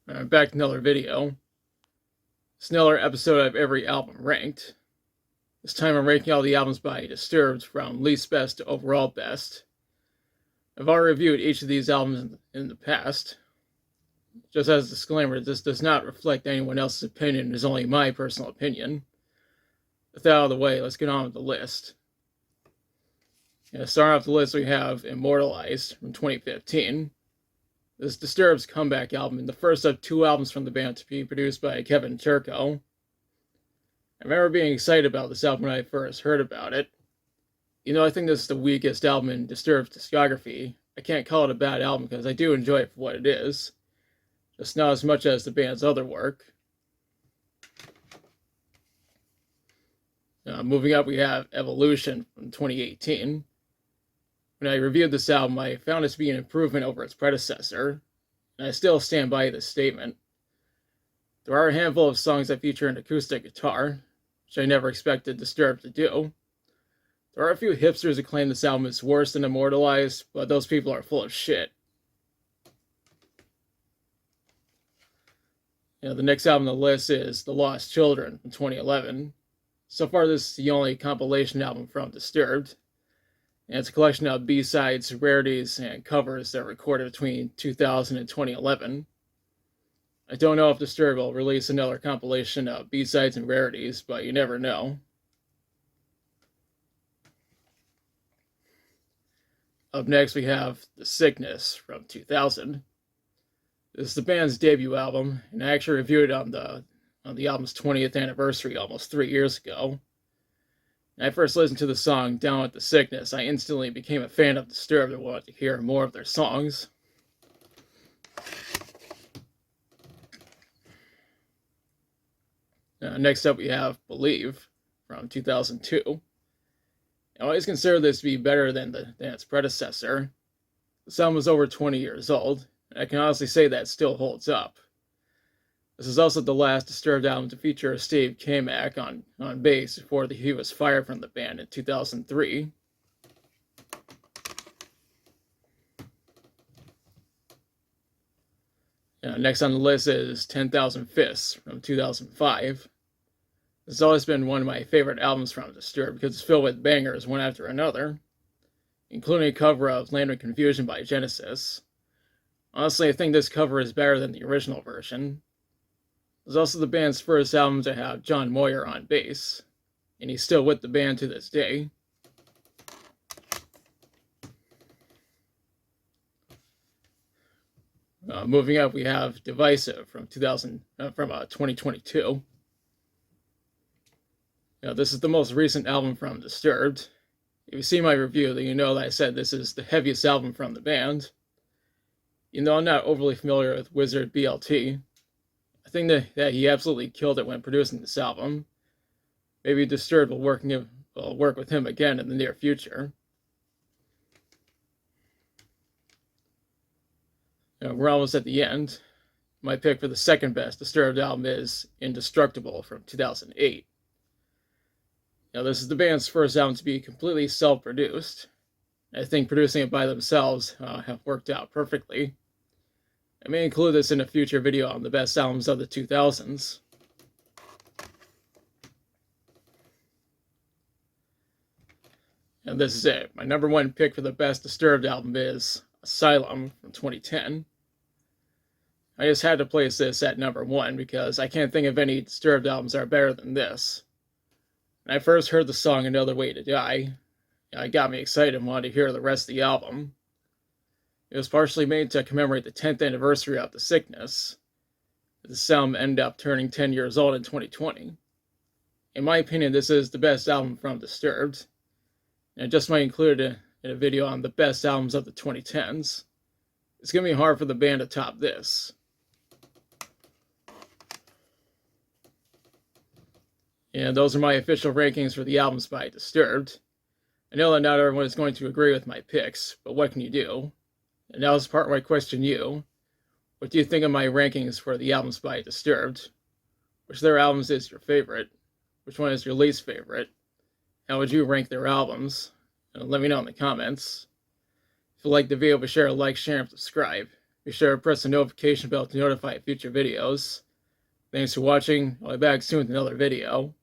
Back to another video. It's another episode of every album ranked. This time I'm ranking all the albums by Disturbed from least best to overall best. I've already reviewed each of these albums in the past. Just as a disclaimer, this does not reflect anyone else's opinion, it is only my personal opinion. With that out of the way, let's get on with the list. Starting off the list, we have Immortalized from 2015. This Disturbed's comeback album, and the first of two albums from the band to be produced by Kevin Turco. I remember being excited about this album when I first heard about it. I think this is the weakest album in Disturbed's discography. I can't call it a bad album because I do enjoy it for what it is, just not as much as the band's other work. Moving up, we have Evolution from 2018. When I reviewed this album, I found it to be an improvement over its predecessor, and I still stand by this statement. There are a handful of songs that feature an acoustic guitar, which I never expected Disturbed to do. There are a few hipsters who claim this album is worse than Immortalized, but those people are full of shit. The next album on the list is The Lost Children from 2011. So far, this is the only compilation album from Disturbed, and it's a collection of B-sides, rarities, and covers that were recorded between 2000 and 2011. I don't know if Disturbed will release another compilation of B-sides and rarities, but you never know. Up next, we have The Sickness from 2000. This is the band's debut album, and I actually reviewed it on the album's 20th anniversary almost 3 years ago. When I first listened to the song Down with the Sickness, I instantly became a fan of Disturbed and wanted to hear more of their songs. Next up, we have Believe from 2002. I always consider this to be better than its predecessor. The album was over 20 years old, and I can honestly say that it still holds up. This is also the last Disturbed album to feature Steve Kamack on bass before he was fired from the band in 2003. Next on the list is 10,000 Fists from 2005. This has always been one of my favorite albums from Disturbed because it's filled with bangers one after another, including a cover of Land of Confusion by Genesis. Honestly, I think this cover is better than the original version. It was also the band's first album to have John Moyer on bass, and he's still with the band to this day. Moving up, we have Divisive from 2022. This is the most recent album from Disturbed. If you see my review, then you know that I said this is the heaviest album from the band. I'm not overly familiar with Wizard BLT, I think that he absolutely killed it when producing this album. Maybe Disturbed will work with him again in the near future. We're almost at the end. My pick for the second best Disturbed album is Indestructible from 2008. This is the band's first album to be completely self-produced. I think producing it by themselves have worked out perfectly. I may include this in a future video on the best albums of the 2000s. And this is it. My number one pick for the best Disturbed album is Asylum from 2010. I just had to place this at number one because I can't think of any Disturbed albums that are better than this. When I first heard the song Another Way to Die, it got me excited and wanted to hear the rest of the album. It was partially made to commemorate the 10th anniversary of The Sickness. This album ended up turning 10 years old in 2020. In my opinion, this is the best album from Disturbed, and I just might include it in a video on the best albums of the 2010s. It's going to be hard for the band to top this. And those are my official rankings for the albums by Disturbed. I know that not everyone is going to agree with my picks, but what can you do? And now is the part where I question you. What do you think of my rankings for the albums by Disturbed? Which of their albums is your favorite? Which one is your least favorite? How would you rank their albums? Let me know in the comments. If you like the video, be sure to like, share, and subscribe. Be sure to press the notification bell to notify future videos. Thanks for watching. I'll be back soon with another video.